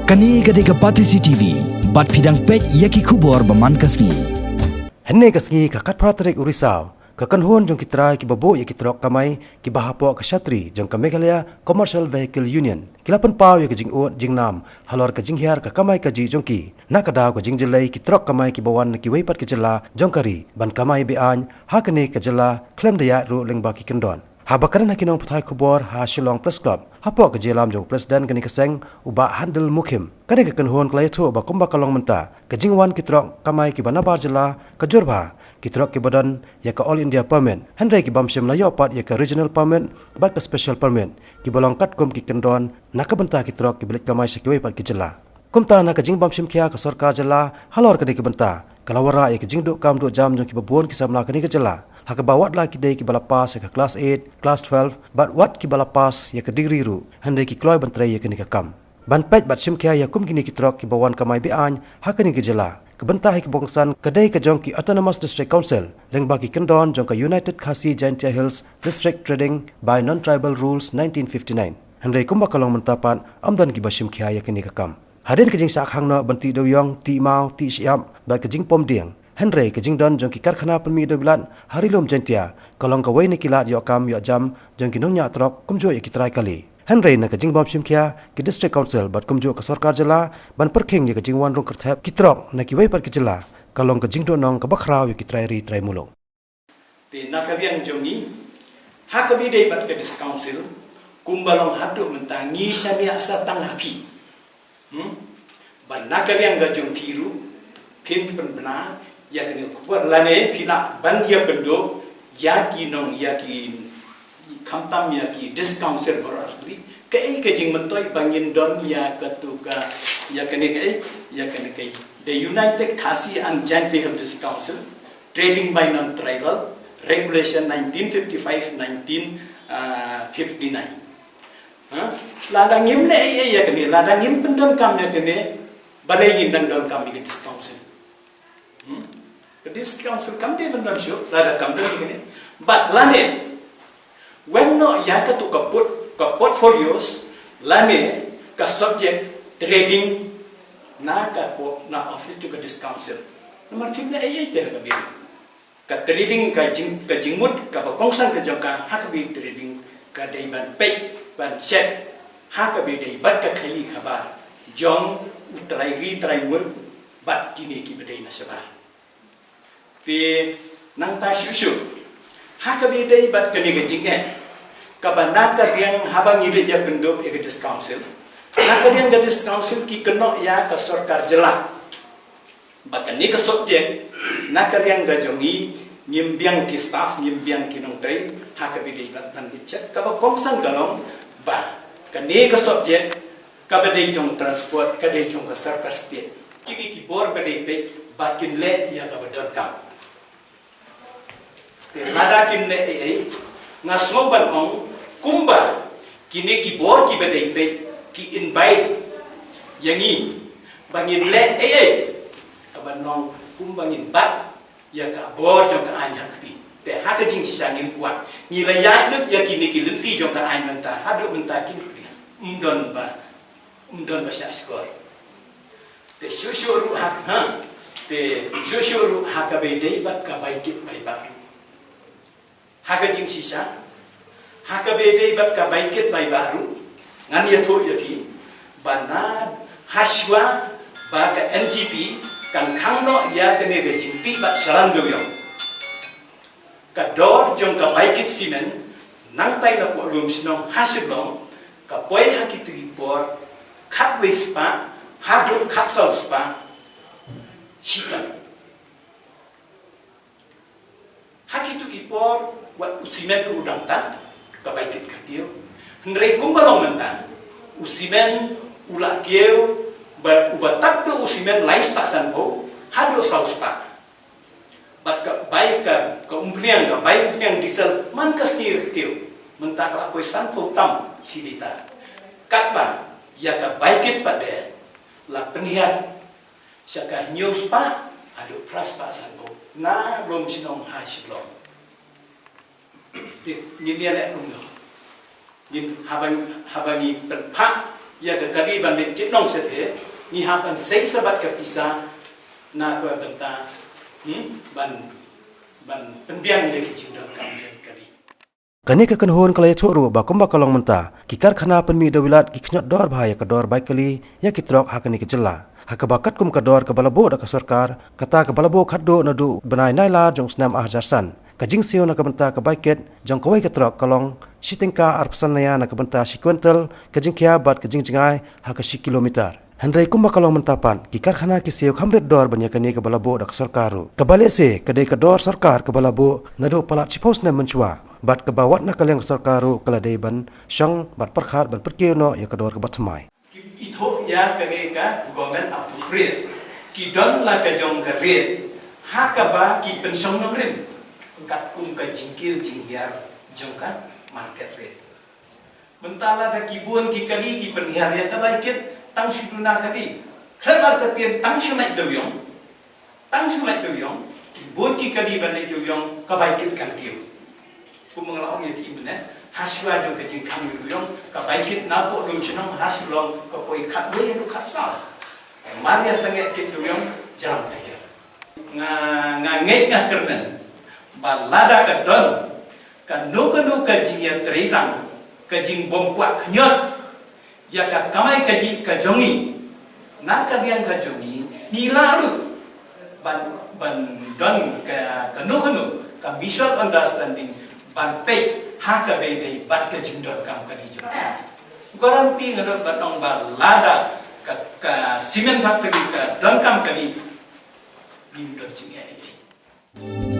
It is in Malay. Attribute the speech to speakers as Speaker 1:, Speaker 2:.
Speaker 1: Kani gade ke Patisi TV, bat pidang pek yaki kubor baman kasngi.
Speaker 2: Henne kasngi kakat praterik urisau, kakanhon jong kitrai ki babo yaki Trok Kamai ki bahapo ke Shatri jong ke Meghalaya Commercial Vehicle Union. Kilapan pau yaki Jingwat Jingnam, halor ke Jinghiar ke Kamai ke Jongki. Nakadaw ke Jylla ki Trok Kamai ki bawan ki weipat ke Jylla jongkari ban Kamai bean hakane ke Jylla Khlem daya ru leng baki kendon. Habakaran hakinong patai kubor ha Shillong Press Club. Hapo ke Jylam jong presiden kani keseng uba handel mukim. Kani ke kenhon klai tu uba kumba kalong menta. Ke Jingwan ki Trok Kamai ki banabar Jylla ke Jurba. Ki Trok ki badan ya ke All India Permit. Hendrai ki bamsim layo pat ya ke Regional Permit bat ke Special Permit. Ki bolong kat kum ki kendon nak benta ki Trok ki belik Kamai sekiwai pat ki Jylla. Kumta nak ke jing bamsim kia ke Sarkar Jylla halor kani ke benta. Kalawara ya ke jing duk kam duk jam jong ki babuan ki samla kani ke Jylla. Haka bawat la ki day ki balapas ya ke class 8, class 12, but wat ki balapas ya ke degree ru, handai ki kloy bantrai ya ke ni ke kam. Ban pet bat sim kia ya kum kini ki Trok ki bawan Kamai bean, haka ni ke Jylla. Kebentah ki bongsan kedai ke jong ki Autonomous District Council, leng bagi kendon jong ke United Khasi Jaintia Hills District Trading by Non-Tribal Rules 1959. Handai kumba kalong mentapan amdan ki basim kia ya ke ni ke kam. Hadin ke jing sak hangno banti doyong, ti mau, ti siap, ba ke jing pom diang. Henry ke jingdon jong ki karkhana permi do bilan harilom jentia kalong ka wei ni kilat yo kam yo jam jong ki nongnya Trok kumjo ye ki trai kali. Henry na ke jingbom simkia ki district council bat kumjo ke Sarkar Jylla ban perkhing ye ke Jingwan Rung kerthep ki Trok na ki wei par ki Jylla kalong ke jingdo nong ke bakrau ye ki trai ri trai mulong.
Speaker 3: Te nakabian jongi hakabi dei bat ke dis council kumbalong hatu mentangi samia asa tanghapi. Ban nakabian ga jong kiru pin penbena ya kini kuat lane pila ban ya pendo ya ki nong ya ki kampam ya ki discouncil berarti ke jing mentoi bangin don ya ketuka ya kini the United Khasi and Jaintia Hills Council Trading by Non-Tribal Regulation 1955 1959 ladang ngim le ya kini ladang ngim pendon kam ya kini balai dan don kam ni discouncil this council come day and show that come day but lane when no yaka to portfolios lane ka subject trading na ka po na office to ka this council number 5 na ay te ka bi ka trading ka jingmut ka kongsan ka jangka hakabi trading ka dai ban pay ban check hakabi dai bat ka khai khabar jong trai mul bat kini ki bedai na sabah Ti nang ta shushu hakabi dei bat kani ke jingge kabana ka riang habang ide ya kendo e ke council naka riang ke council ki keno ya ka Sarkar Jylla batani ka subject naka riang ga jongi nyimbiang ki staff nyimbiang ki nong trai hakabi dei bat tan bicak ka ba kongsan kalong ba kani ka subject ka ba dei jong transport ka dei jong ka Sarkar state ki bor ba dei pe bakin le ya ka ba don kam Nada kin le ai ngasmo ban ong kumba kini ki bor ki bedai pe ki invite yangi bangin le ai kaban nong kumba ngin bat ya ka bor jong ka anya kti te ha ka jing sangin kuat ni la ya lut ya kini ki lenti jong ka anya menta hadu menta kin umdon ba sa skor te shushu ha te shushu ha ka bedai bat ka bai kit bai ba haka jing sisa haka bedei bat ka baiket bai baru ngan ya tho ya phi bana haswa ba ka NGP kan khang no ya ke ne ge jing ti bat saran do yo ka dor jong ka baiket simen nang tai na po room sino hasiblong ka poi haki tu por khat we spa hadu khat so spa shita haki tu por wat usimen udang ta kabaitit ka dio hendrai kumbalong menta usimen ula dio ba ubatak tu usimen lais pasan po hado saus pa bat ka baik ka umpriang ka baik umpriang diesel man kasni dio menta ka koi san po tam sidita katba ya ka baikit pade la peniat saka news pa hado pras pasan po na rom sinong hasiblong ni ni le kum no ni habangi perpak ya ke kali ban le ke nong se the ni ha ban sei sabat ke pisa na ko benta ban pendiam ye ke jindam kam kali
Speaker 2: Kani ka kanhon kalay choro ba kumba kalong menta kikar khana penmi dawilat ki khnyot dor bahaya ka dor baik kali ya ki Trok hakani ke Jylla hakabakat kum ka dor ka balabo da ka sarkar kata ka balabo khaddo na du banai naila jong snam ahjarsan ka jingsio na ka benta ka baiket jong kawai ka Trok kalong sitingka arpsan naya na ka benta sequental ka jingkia bat ka jingjingai haka 1 kilometer Handrai kumba kalong mentapan kikar khana ki seo khamret dor banya kani ka balabo da ka sarkaru kabale se kadai ka dor sarkar ka balabo na do palat sipos na menchua bat ke bawat na kaleng sarkaru kaladai ban syang bat perkhat ban perkio no ya kedor ke batmai
Speaker 3: itho ya kane ka government appropriate ki don la ka jong ka red ha ka ba ki pension no rim kat kum ka jingkil jinghiar jong ka market rate mentala da ki buon ki kali ki penhiar ya ka ba kit tang siduna ka di Khlem ar ka tien tang shumai do yong ki buon ki kali ban do yong ka ba kit kan tiu mengelak orang yang ini, haswa juga jing kami duyung, kebaikit napo duyung senang hasilong, kepoi kat duyung itu kat sal. Maria sangat kita duyung jalan kaya. Ngait kernen, balada kedon, kanu jing yang terhilang, jing bom kuat kenyot, ya kamai jing kejongi, nak kalian kejongi, nilalu, ban don kanu visual understanding. Ban pe ha ka be dei bat ka jingdot kam ka di jong goran pi ngadot batong ba lada ka cement factory ka don kam ka di jingdot jing ai